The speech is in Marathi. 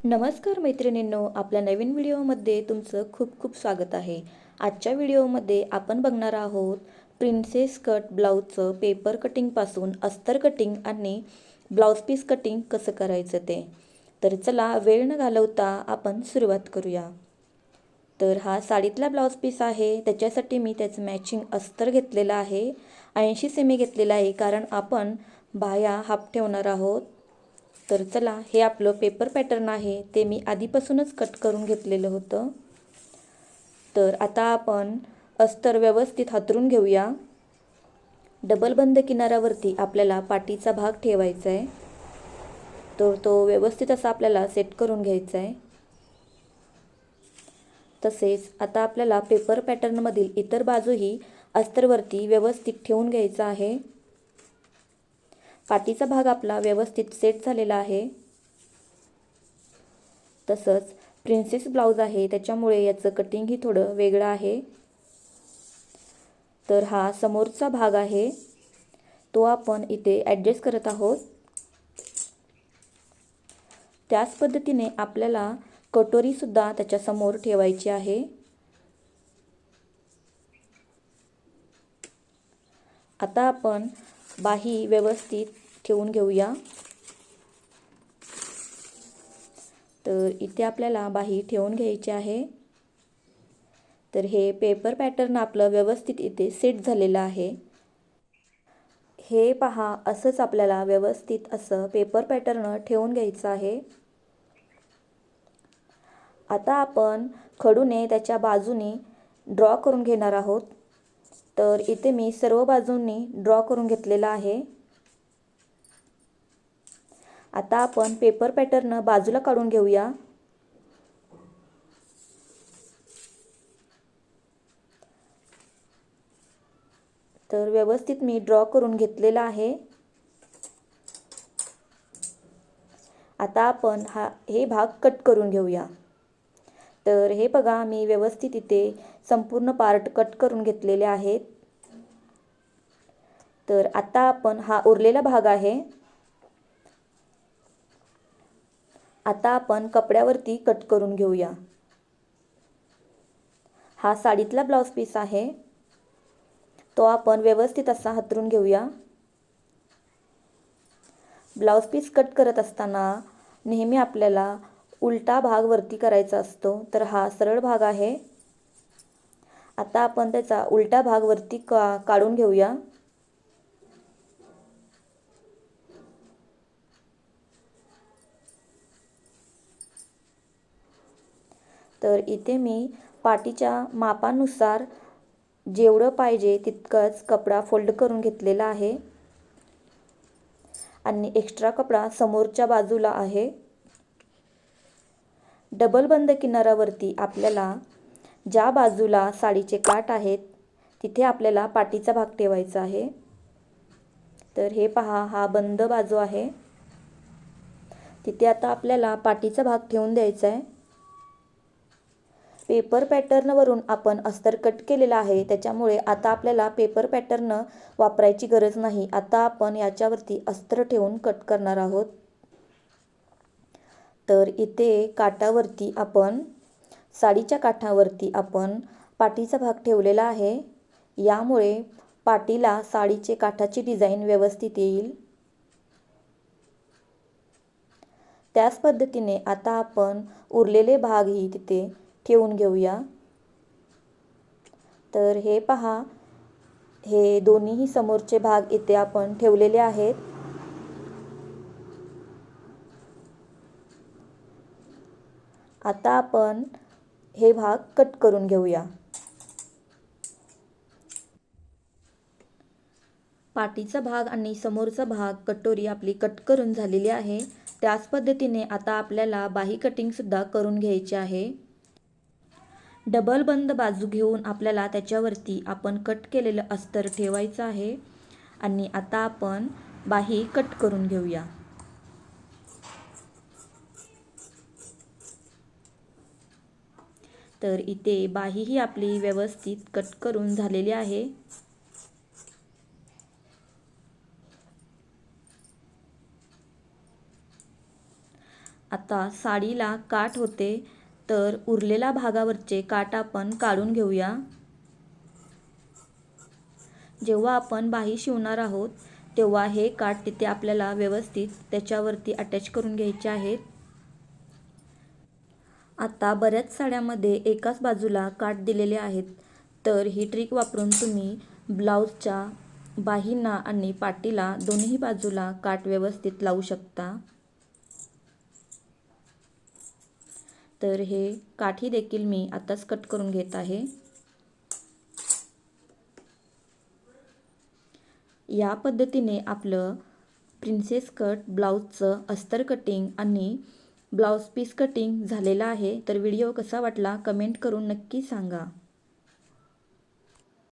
नमस्कार मैत्रिणींनो, आपल्या नवीन व्हिडिओमध्ये तुमचं खूप खूप स्वागत आहे. आजच्या व्हिडिओमध्ये आपण बघणार आहोत प्रिन्सेस कट ब्लाऊजचं पेपर कटिंगपासून अस्तर कटिंग आणि ब्लाऊज पीस कटिंग कसं करायचं ते. तर चला वेळ न घालवता आपण सुरुवात करूया. तर हा साडीतला ब्लाऊज पीस आहे, त्याच्यासाठी मी त्याचं मॅचिंग अस्तर घेतलेलं आहे. 80 सेमी घेतलेलं आहे, कारण आपण बाह्या हाफ ठेवणार आहोत. तर चला, हे आपलं पेपर पॅटर्न आहे, ते मी आधीपासूनच कट करून घेतलेलं होतं. तर आता आपण अस्तर व्यवस्थित हातरून घेऊया. डबल बंद किनाऱ्यावरती आपल्याला पाठीचा भाग ठेवायचा आहे. तर तो व्यवस्थित असा आपल्याला सेट करून घ्यायचा आहे. तसेच आता आपल्याला पेपर पॅटर्नमधील इतर बाजूही अस्तरवरती व्यवस्थित ठेवून घ्यायचा आहे. पाठीचा भाग आपला व्यवस्थित सेट झालेला आहे. तसंच प्रिन्सेस ब्लाऊज आहे, त्याच्यामुळे याचं कटिंगही थोडं वेगळं आहे. तर हा समोरचा भाग आहे, तो आपण इथे ॲडजस्ट करत आहोत. त्याच पद्धतीने आपल्याला कटोरीसुद्धा त्याच्यासमोर ठेवायची आहे. आता आपण बाही व्यवस्थित ठेवून घेऊया. तर इथे आपल्याला बाही ठेवून घ्यायची आहे. तर हे पेपर पॅटर्न आपलं व्यवस्थित इथे सेट झालेलं आहे. हे पहा, असंच आपल्याला व्यवस्थित असं पेपर पॅटर्न ठेवून घ्यायचं आहे. आता आपण खडूने त्याच्या बाजूनी ड्रॉ करून घेणार आहोत. तर इथे मी सर्व बाजूंनी ड्रॉ करून घेतलेला आहे. आता आपण पेपर पॅटर्न बाजूला काढून घेऊया. तर व्यवस्थित मी ड्रॉ करून घेतलेला आहे. आता आपण हे भाग कट करून घेऊया. तर हे बघा, मी व्यवस्थित इथे संपूर्ण पार्ट कट करून घेतलेले आहेत. तर आता आपण हा उरलेला भाग आहे, आता आपण कपड्यावरती कट करून घेऊया. हा साडीतला ब्लाऊज पीस आहे, तो आपण व्यवस्थित असा हातरून घेऊया. ब्लाऊज पीस कट करत असताना नेहमी आपल्याला उलटा भाग वरती करायचा असतो. तर हा सरळ भाग आहे. आता आपण त्याचा उलटा भाग वरती काढून घेऊया. तर इथे मी पाठीच्या मापानुसार जेवढं पाहिजे तितकंच कपडा फोल्ड करून घेतलेला आहे आणि एक्स्ट्रा कपडा समोरच्या बाजूला आहे. डबल बंद किनाऱ्यावरती आपल्याला ज्या बाजूला साडीचे काठ आहेत तिथे आपल्याला पाठीचा भाग ठेवायचा आहे. तर हे पहा, हा बंद बाजू आहे, तिथे आता आपल्याला पाठीचा भाग ठेवून द्यायचा आहे. पेपर पॅटर्नवरून आपण अस्तर कट केलेला आहे, त्याच्यामुळे आता आपल्याला पेपर पॅटर्न वापरायची गरज नाही. आता आपण याच्यावरती अस्तर ठेवून कट करणार आहोत. तर इथे काठावरती आपण साडीच्या काठावरती आपण पाठीचा भाग ठेवलेला आहे. यामुळे पाठीला साडीचे काठाची डिझाईन व्यवस्थित येईल. त्याच पद्धतीने आता आपण उरलेले भागही तिथे ठेवून घेऊया. तर हे पहा, हे दोन्हीही समोरचे भाग इथे आपण ठेवलेले आहेत. आता आपण हे भाग कट करून घेऊया. पाठीचा भाग आणि समोरचा भाग कटोरी आपली कट करून झालेली आहे. त्याच पद्धतीने आता आपल्याला बाही कटिंग सुद्धा करून घ्यायची आहे. डबल बंद बाजू घेऊन आपल्याला त्याच्यावरती आपण कट केलेलं अस्तर ठेवायचं आहे आणि आता आपण बाही कट करून घेऊया. तर इथे बाही ही आपली व्यवस्थित कट करून झालेली आहे. आता साडीला काठ होते, तर उरलेल्या भागावरचे काठ आपण काढून घेऊया. जेव्हा आपण बाही शिवणार आहोत तेव्हा हे काठ तिथे आपल्याला व्यवस्थित त्याच्यावरती अटॅच करून घ्यायचे आहेत. आता बऱ्याच साड्यामध्ये एकाच बाजूला काठ दिलेले आहेत, तर ही ट्रिक वापरून तुम्ही ब्लाऊजच्या बाहींना आणि पाटीला दोन्ही बाजूला काठ व्यवस्थित लावू शकता. तर हे काठी देखील मी आताच कट करून घेत आहे. या पद्धतीने आपलं प्रिन्सेस कट ब्लाऊजचं अस्तर कटिंग आणि ब्लाऊज पीस कटिंग झालेलं आहे. तर व्हिडिओ कसा वाटला कमेंट करून नक्की सांगा.